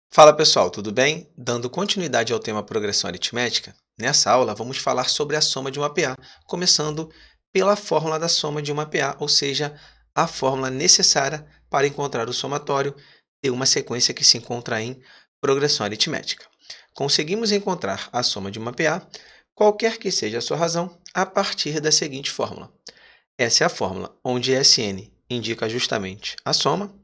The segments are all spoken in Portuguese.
Fala pessoal, tudo bem? Dando continuidade ao tema progressão aritmética, nessa aula vamos falar sobre a soma de uma PA, começando pela fórmula da soma de uma PA, ou seja, a fórmula necessária para encontrar o somatório de uma sequência que se encontra em progressão aritmética. Conseguimos encontrar a soma de uma PA, qualquer que seja a sua razão, a partir da seguinte fórmula. Essa é a fórmula, onde Sn indica justamente a soma,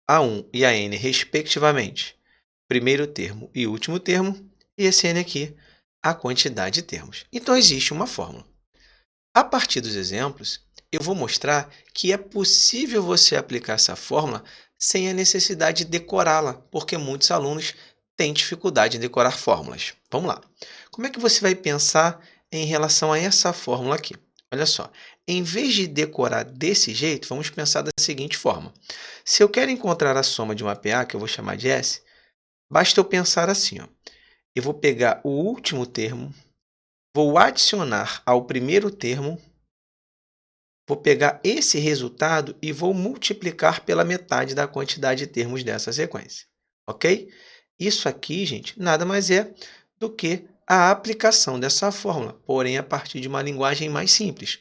A1 e a n, respectivamente, primeiro termo e último termo, e esse n aqui, a quantidade de termos. Então, existe uma fórmula. A partir dos exemplos, eu vou mostrar que é possível você aplicar essa fórmula sem a necessidade de decorá-la, porque muitos alunos têm dificuldade em decorar fórmulas. Vamos lá. Como é que você vai pensar em relação a essa fórmula aqui? Olha só, em vez de decorar desse jeito, vamos pensar da seguinte forma. Se eu quero encontrar a soma de uma PA, que eu vou chamar de S, basta eu pensar assim, ó. Eu vou pegar o último termo, vou adicionar ao primeiro termo, vou pegar esse resultado e vou multiplicar pela metade da quantidade de termos dessa sequência, ok? Isso aqui, gente, nada mais é do que a aplicação dessa fórmula, porém a partir de uma linguagem mais simples.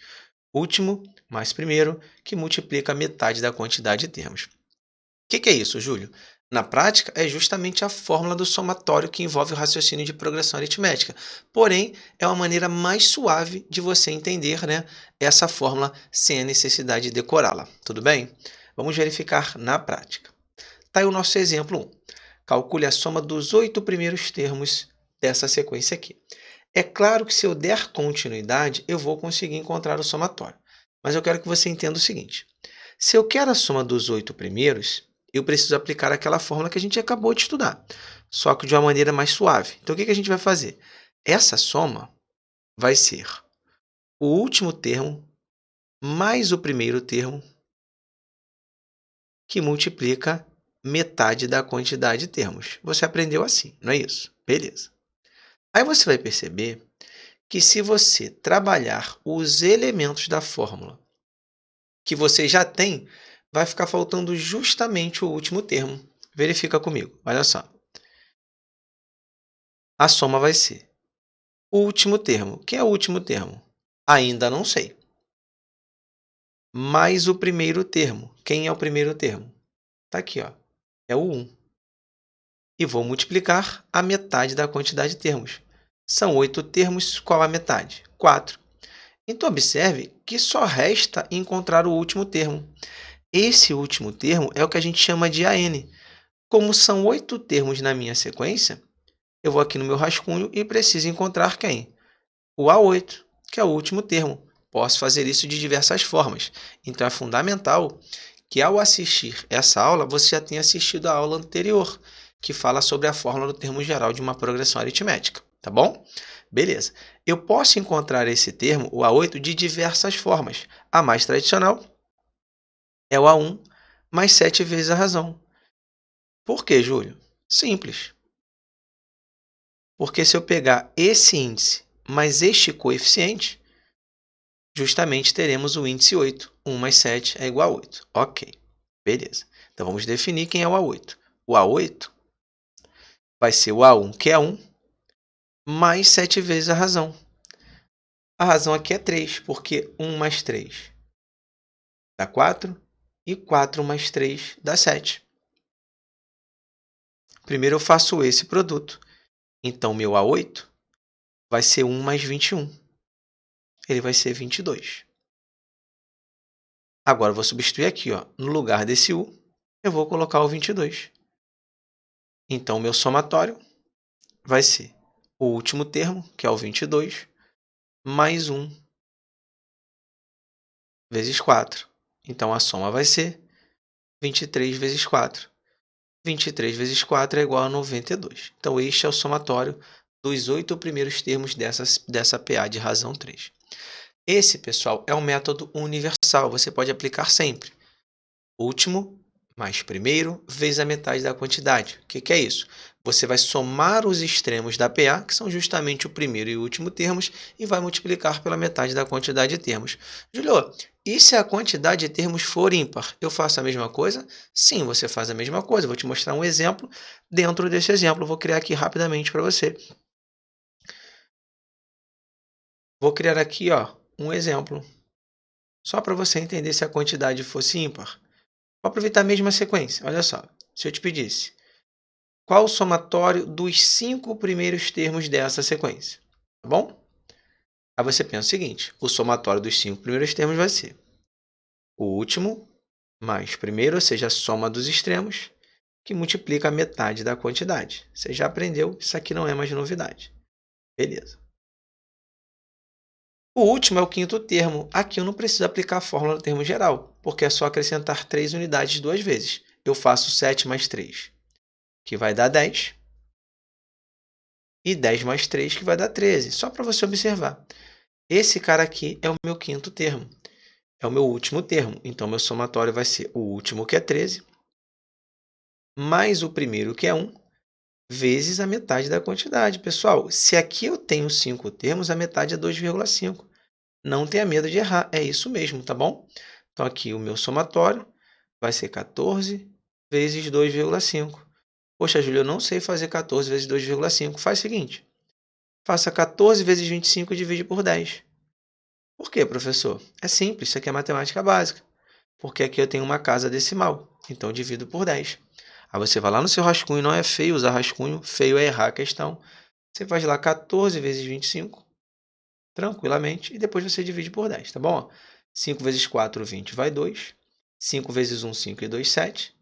Último mais primeiro, que multiplica a metade da quantidade de termos. O que é isso, Júlio? Na prática, é justamente a fórmula do somatório que envolve o raciocínio de progressão aritmética. Porém, é uma maneira mais suave de você entender, né, essa fórmula sem a necessidade de decorá-la. Tudo bem? Vamos verificar na prática. Está aí o nosso exemplo 1. Calcule a soma dos 8 primeiros termos dessa sequência aqui. É claro que se eu der continuidade, eu vou conseguir encontrar o somatório. Mas eu quero que você entenda o seguinte. Se eu quero a soma dos 8 primeiros, eu preciso aplicar aquela fórmula que a gente acabou de estudar, só que de uma maneira mais suave. Então, o que a gente vai fazer? Essa soma vai ser o último termo mais o primeiro termo, que multiplica metade da quantidade de termos. Você aprendeu assim, não é isso? Beleza. Aí você vai perceber que se você trabalhar os elementos da fórmula que você já tem, vai ficar faltando justamente o último termo. Verifica comigo, olha só. A soma vai ser o último termo. Quem é o último termo? Ainda não sei. Mais o primeiro termo. Quem é o primeiro termo? Está aqui, ó. É o 1. E vou multiplicar a metade da quantidade de termos. São 8 termos, qual a metade? 4. Então, observe que só resta encontrar o último termo. Esse último termo é o que a gente chama de AN. Como são 8 termos na minha sequência, eu vou aqui no meu rascunho e preciso encontrar quem? O A8, que é o último termo. Posso fazer isso de diversas formas. Então, é fundamental que, ao assistir essa aula, você já tenha assistido a aula anterior, que fala sobre a fórmula do termo geral de uma progressão aritmética. Tá bom? Beleza. Eu posso encontrar esse termo, o A8, de diversas formas. A mais tradicional é o A1 mais 7 vezes a razão. Por quê, Júlio? Simples. Porque se eu pegar esse índice mais este coeficiente, justamente teremos o índice 8. 1 mais 7 é igual a 8. Ok, beleza. Então, vamos definir quem é o A8. O A8 vai ser o A1, que é 1, mais 7 vezes a razão. A razão aqui é 3, porque 1 mais 3 dá 4, e 4 mais 3 dá 7. Primeiro eu faço esse produto. Então, meu A8 vai ser 1 mais 21. Ele vai ser 22. Agora, eu vou substituir aqui, ó, no lugar desse U, eu vou colocar o 22. Então, o meu somatório vai ser o último termo, que é o 22, mais 1 vezes 4. Então, a soma vai ser 23 vezes 4. 23 vezes 4 é igual a 92. Então, este é o somatório dos 8 primeiros termos dessa PA de razão 3. Esse, pessoal, é um método universal. Você pode aplicar sempre. Último mais primeiro vezes a metade da quantidade. O que é isso? Você vai somar os extremos da PA, que são justamente o primeiro e o último termos, e vai multiplicar pela metade da quantidade de termos. Julio, e se a quantidade de termos for ímpar? Eu faço a mesma coisa? Sim, você faz a mesma coisa. Vou te mostrar um exemplo. Dentro desse exemplo, vou criar aqui rapidamente para você. Vou criar aqui um exemplo, só para você entender se a quantidade fosse ímpar. Vou aproveitar a mesma sequência. Olha só, se eu te pedisse, qual o somatório dos 5 primeiros termos dessa sequência? Tá bom? Aí você pensa o seguinte, o somatório dos 5 primeiros termos vai ser o último mais primeiro, ou seja, a soma dos extremos, que multiplica a metade da quantidade. Você já aprendeu, isso aqui não é mais novidade. Beleza. O último é o quinto termo. Aqui eu não preciso aplicar a fórmula do termo geral, porque é só acrescentar 3 unidades duas vezes. Eu faço 7 mais 3, que vai dar 10. E 10 mais 3, que vai dar 13. Só para você observar. Esse cara aqui é o meu quinto termo. É o meu último termo. Então, meu somatório vai ser o último, que é 13, mais o primeiro, que é 1, vezes a metade da quantidade. Pessoal, se aqui eu tenho 5 termos, a metade é 2,5. Não tenha medo de errar. É isso mesmo, tá bom? Então, aqui o meu somatório vai ser 14 vezes 2,5. Poxa, Júlio, eu não sei fazer 14 vezes 2,5. Faz o seguinte. Faça 14 vezes 25 e divide por 10. Por quê, professor? É simples, isso aqui é matemática básica. Porque aqui eu tenho uma casa decimal, então eu divido por 10. Aí você vai lá no seu rascunho, não é feio usar rascunho, feio é errar a questão. Você faz lá 14 vezes 25, tranquilamente, e depois você divide por 10, tá bom? 5 vezes 4, 20, vai 2. 5 vezes 1, 5 e 2, 7.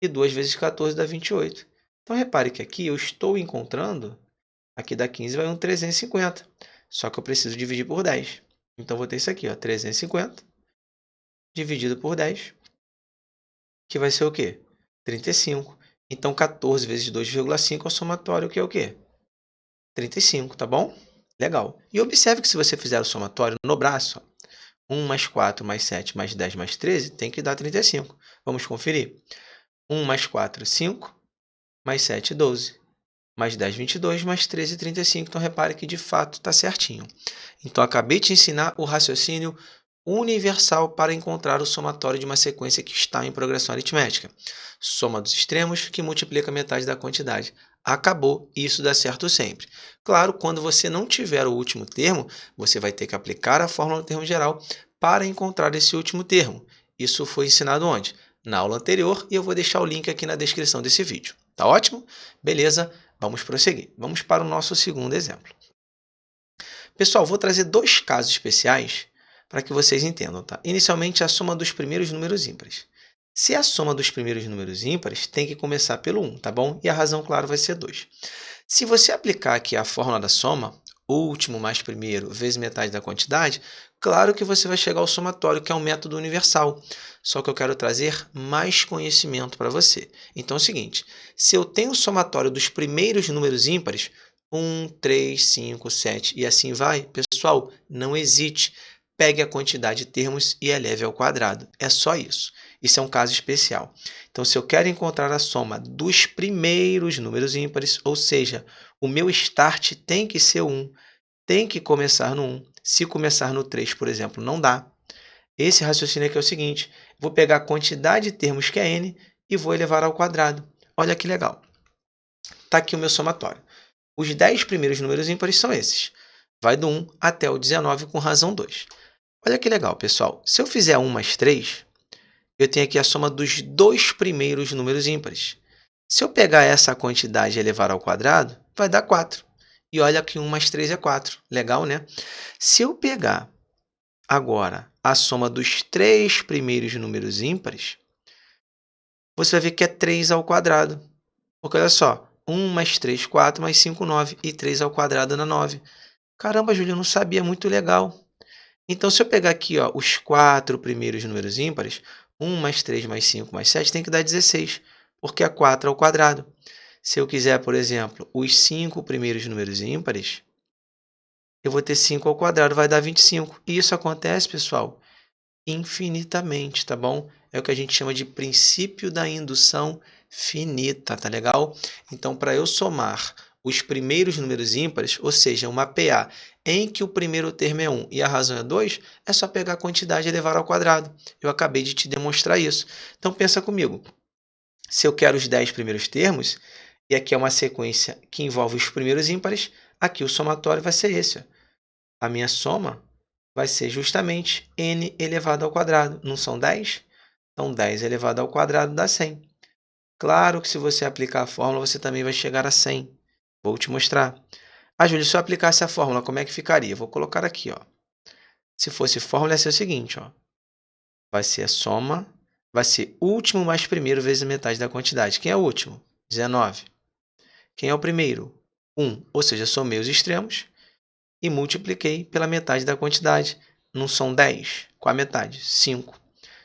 E 2 vezes 14 dá 28. Então, repare que aqui eu estou encontrando, aqui dá 15, vai um 350. Só que eu preciso dividir por 10. Então, vou ter isso aqui, 350 dividido por 10, que vai ser o quê? 35. Então, 14 vezes 2,5 é o somatório, que é o quê? 35, tá bom? Legal. E observe que se você fizer o somatório no braço, 1 mais 4 mais 7 mais 10 mais 13 tem que dar 35. Vamos conferir? 1 mais 4, 5, mais 7, 12. Mais 10, 22, mais 13, 35. Então, repare que de fato está certinho. Então, acabei de ensinar o raciocínio universal para encontrar o somatório de uma sequência que está em progressão aritmética. Soma dos extremos que multiplica metade da quantidade. Acabou, e isso dá certo sempre. Claro, quando você não tiver o último termo, você vai ter que aplicar a fórmula do termo geral para encontrar esse último termo. Isso foi ensinado onde? Na aula anterior, e eu vou deixar o link aqui na descrição desse vídeo. Tá ótimo? Beleza, vamos prosseguir. Vamos para o nosso segundo exemplo. Pessoal, vou trazer dois casos especiais para que vocês entendam, tá? Inicialmente, a soma dos primeiros números ímpares. Se a soma dos primeiros números ímpares, tem que começar pelo 1, tá bom? E a razão, claro, vai ser 2. Se você aplicar aqui a fórmula da soma, último mais primeiro vezes metade da quantidade, claro que você vai chegar ao somatório, que é um método universal. Só que eu quero trazer mais conhecimento para você. Então é o seguinte, se eu tenho o somatório dos primeiros números ímpares, 1, 3, 5, 7 e assim vai, pessoal, não hesite. Pegue a quantidade de termos e eleve ao quadrado. É só isso. Isso é um caso especial. Então, se eu quero encontrar a soma dos primeiros números ímpares, ou seja, o meu start tem que ser 1, tem que começar no 1. Se começar no 3, por exemplo, não dá. Esse raciocínio aqui é o seguinte, vou pegar a quantidade de termos, que é n, e vou elevar ao quadrado. Olha que legal. Está aqui o meu somatório. Os 10 primeiros números ímpares são esses. Vai do 1 até o 19 com razão 2. Olha que legal, pessoal. Se eu fizer 1 mais 3, eu tenho aqui a soma dos dois primeiros números ímpares. Se eu pegar essa quantidade e elevar ao quadrado, vai dar 4. E olha que 1 mais 3 é 4. Legal, né? Se eu pegar agora a soma dos três primeiros números ímpares, você vai ver que é 3 ao quadrado. Porque olha só, 1 mais 3, 4, mais 5, 9. E 3 ao quadrado dá 9. Caramba, Júlio, eu não sabia, muito legal. Então, se eu pegar aqui os 4 primeiros números ímpares, 1 mais 3 mais 5 mais 7 tem que dar 16, porque é 4 ao quadrado. Se eu quiser, por exemplo, os 5 primeiros números ímpares, eu vou ter 5 ao quadrado, vai dar 25. E isso acontece, pessoal, infinitamente, tá bom? É o que a gente chama de princípio da indução finita, tá legal? Então, para eu somar os primeiros números ímpares, ou seja, uma PA em que o primeiro termo é 1 e a razão é 2, é só pegar a quantidade e elevar ao quadrado. Eu acabei de te demonstrar isso. Então, pensa comigo. Se eu quero os 10 primeiros termos, e aqui é uma sequência que envolve os primeiros ímpares, aqui o somatório vai ser esse, ó. A minha soma vai ser justamente n elevado ao quadrado. Não são 10? Então, 10 elevado ao quadrado dá 100. Claro que se você aplicar a fórmula, você também vai chegar a 100. Vou te mostrar. Ah, Júlio, se eu aplicasse a fórmula, como é que ficaria? Vou colocar aqui, ó. Se fosse fórmula, ia ser o seguinte, ó. Vai ser a soma, vai ser último mais primeiro vezes a metade da quantidade. Quem é o último? 19. Quem é o primeiro? 1. Ou seja, somei os extremos e multipliquei pela metade da quantidade. Não são 10? Qual a metade? 5.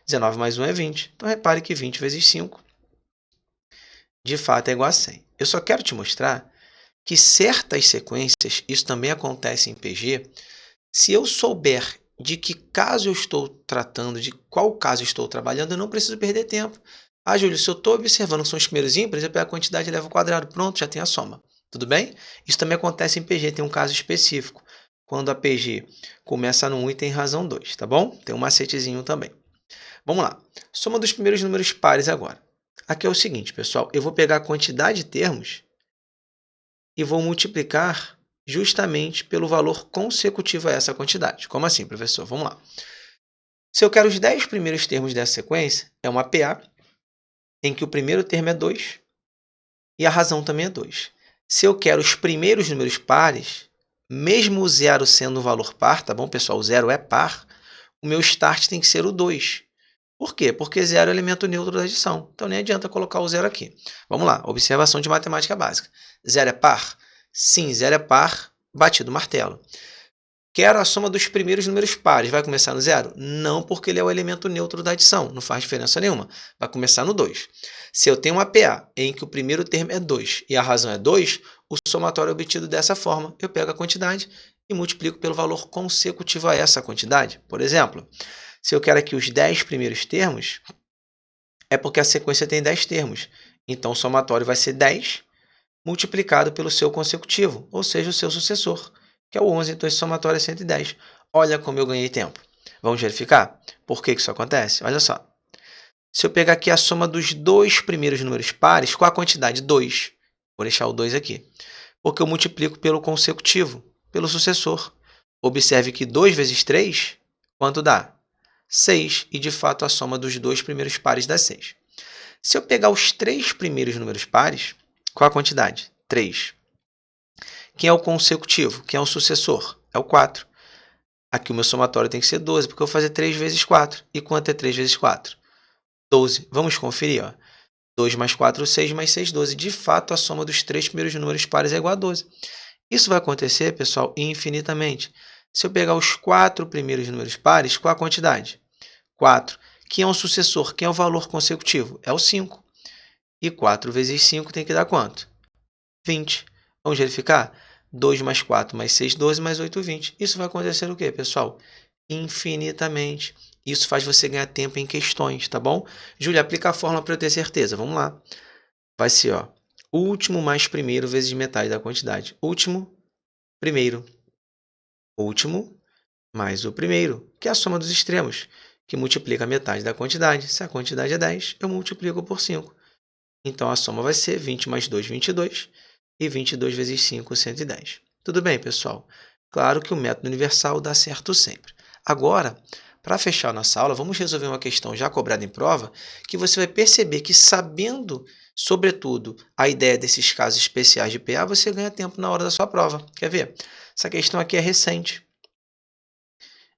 19 mais 1 é 20. Então, repare que 20 vezes 5, de fato, é igual a 100. Eu só quero te mostrar que certas sequências, isso também acontece em PG, se eu souber de que caso eu estou tratando, de qual caso eu estou trabalhando, eu não preciso perder tempo. Ah, Júlio, se eu estou observando que são os primeiros ímpares, eu pego a quantidade e levo ao quadrado. Pronto, já tem a soma. Tudo bem? Isso também acontece em PG, tem um caso específico. Quando a PG começa no 1 e tem razão 2, tá bom? Tem um macetezinho também. Vamos lá. Soma dos primeiros números pares agora. Aqui é o seguinte, pessoal. Eu vou pegar a quantidade de termos e vou multiplicar justamente pelo valor consecutivo a essa quantidade. Como assim, professor? Vamos lá. Se eu quero os 10 primeiros termos dessa sequência, é uma PA em que o primeiro termo é 2 e a razão também é 2. Se eu quero os primeiros números pares, mesmo o zero sendo um valor par, tá bom, pessoal? O zero é par, o meu start tem que ser o 2. Por quê? Porque zero é o elemento neutro da adição. Então, nem adianta colocar o zero aqui. Vamos lá, observação de matemática básica. Zero é par? Sim, zero é par, batido o martelo. Quero a soma dos primeiros números pares. Vai começar no zero? Não, porque ele é o elemento neutro da adição. Não faz diferença nenhuma. Vai começar no 2. Se eu tenho uma PA em que o primeiro termo é 2 e a razão é 2, o somatório é obtido dessa forma. Eu pego a quantidade e multiplico pelo valor consecutivo a essa quantidade. Por exemplo, se eu quero aqui os 10 primeiros termos, é porque a sequência tem 10 termos. Então, o somatório vai ser 10 multiplicado pelo seu consecutivo, ou seja, o seu sucessor, que é o 11. Então, esse somatório é 110. Olha como eu ganhei tempo. Vamos verificar? Por que isso acontece? Olha só. Se eu pegar aqui a soma dos dois primeiros números pares, qual a quantidade? 2. Vou deixar o 2 aqui. Porque eu multiplico pelo consecutivo, pelo sucessor. Observe que 2 vezes 3, quanto dá? 6. E, de fato, a soma dos dois primeiros pares dá 6. Se eu pegar os 3 primeiros números pares, qual a quantidade? 3. Quem é o consecutivo? Quem é o sucessor? É o 4. Aqui o meu somatório tem que ser 12, porque eu vou fazer 3 vezes 4. E quanto é 3 vezes 4? 12. Vamos conferir. Ó. 2 mais 4, 6, mais 6, 12. De fato, a soma dos 3 primeiros números pares é igual a 12. Isso vai acontecer, pessoal, infinitamente. Se eu pegar os 4 primeiros números pares, qual a quantidade? 4. Quem é o sucessor? Quem é o valor consecutivo? É o 5. E 4 vezes 5 tem que dar quanto? 20. Vamos verificar? 2 mais 4 mais 6, 12 mais 8, 20. Isso vai acontecer o quê, pessoal? Infinitamente. Isso faz você ganhar tempo em questões, tá bom? Júlia, aplica a fórmula para eu ter certeza. Vamos lá. Vai ser, ó, último mais primeiro vezes metade da quantidade. Último, primeiro. Último mais o primeiro, que é a soma dos extremos, que multiplica a metade da quantidade. Se a quantidade é 10, eu multiplico por 5. Então, a soma vai ser 20 mais 2, 22. E 22 vezes 5, 110. Tudo bem, pessoal? Claro que o método universal dá certo sempre. Agora, para fechar nossa aula, vamos resolver uma questão já cobrada em prova, que você vai perceber que, sabendo, sobretudo, a ideia desses casos especiais de PA, você ganha tempo na hora da sua prova. Quer ver? Essa questão aqui é recente.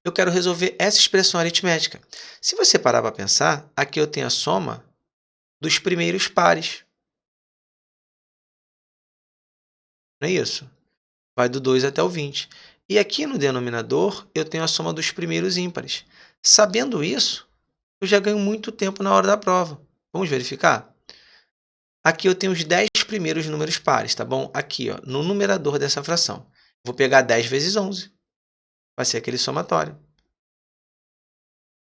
Eu quero resolver essa expressão aritmética. Se você parar para pensar, aqui eu tenho a soma dos primeiros pares. Não é isso? Vai do 2 até o 20. E aqui no denominador, eu tenho a soma dos primeiros ímpares. Sabendo isso, eu já ganho muito tempo na hora da prova. Vamos verificar? Aqui eu tenho os 10 primeiros números pares, tá bom? Aqui, ó, no numerador dessa fração. Vou pegar 10 vezes 11. Vai ser aquele somatório.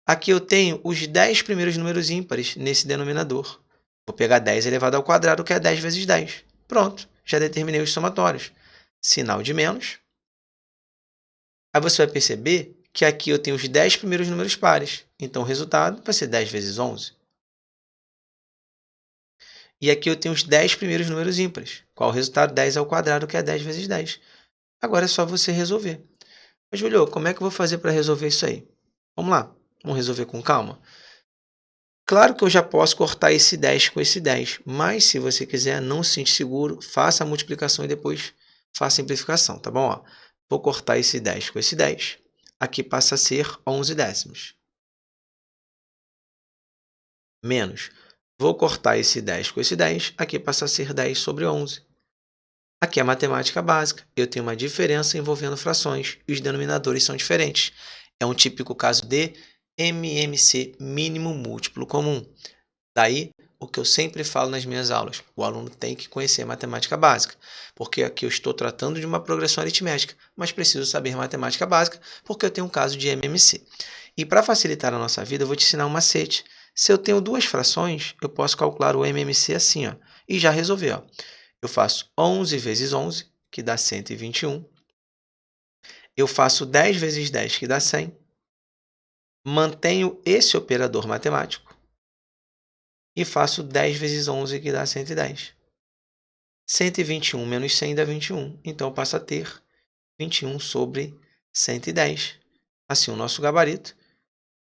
Aqui eu tenho os 10 primeiros números ímpares nesse denominador. Vou pegar 10 elevado ao quadrado, que é 10 vezes 10. Pronto, já determinei os somatórios. Sinal de menos. Aí você vai perceber que aqui eu tenho os 10 primeiros números pares. Então, o resultado vai ser 10 vezes 11. E aqui eu tenho os 10 primeiros números ímpares. Qual o resultado? 10 ao quadrado, que é 10 vezes 10. Agora é só você resolver. Mas, Julio, como é que eu vou fazer para resolver isso aí? Vamos lá, vamos resolver com calma? Claro que eu já posso cortar esse 10 com esse 10, mas se você quiser, não se sente seguro, faça a multiplicação e depois faça a simplificação, tá bom? Ó, vou cortar esse 10 com esse 10. Aqui passa a ser 11 décimos. Menos. Vou cortar esse 10 com esse 10. Aqui passa a ser 10 sobre 11. Aqui é matemática básica. Eu tenho uma diferença envolvendo frações e os denominadores são diferentes. É um típico caso de MMC, mínimo múltiplo comum. Daí, o que eu sempre falo nas minhas aulas, o aluno tem que conhecer matemática básica, porque aqui eu estou tratando de uma progressão aritmética, mas preciso saber matemática básica, porque eu tenho um caso de MMC. E para facilitar a nossa vida, eu vou te ensinar um macete. Se eu tenho duas frações, eu posso calcular o MMC assim, ó, e já resolver. Ó. Eu faço 11 vezes 11, que dá 121. Eu faço 10 vezes 10, que dá 100. Mantenho esse operador matemático. E faço 10 vezes 11, que dá 110. 121 menos 100 dá 21. Então, eu passo a ter 21 sobre 110. Assim, o nosso gabarito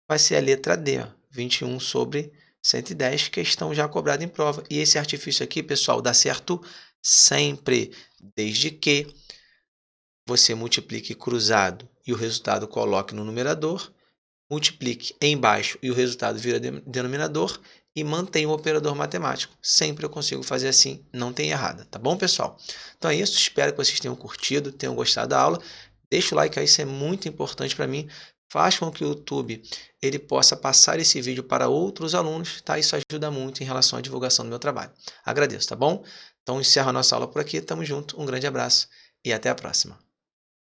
vai ser a letra D, ó, 21 sobre 110, questão já cobrada em prova. E esse artifício aqui, pessoal, dá certo sempre, desde que você multiplique cruzado e o resultado coloque no numerador, multiplique embaixo e o resultado vira denominador e mantenha o operador matemático. Sempre eu consigo fazer assim, não tem errada, tá bom, pessoal? Então é isso, espero que vocês tenham curtido, tenham gostado da aula. Deixa o like aí, isso é muito importante para mim. Faz com que o YouTube ele possa passar esse vídeo para outros alunos, tá? Isso ajuda muito em relação à divulgação do meu trabalho. Agradeço, tá bom? Então encerro a nossa aula por aqui, tamo junto, um grande abraço e até a próxima.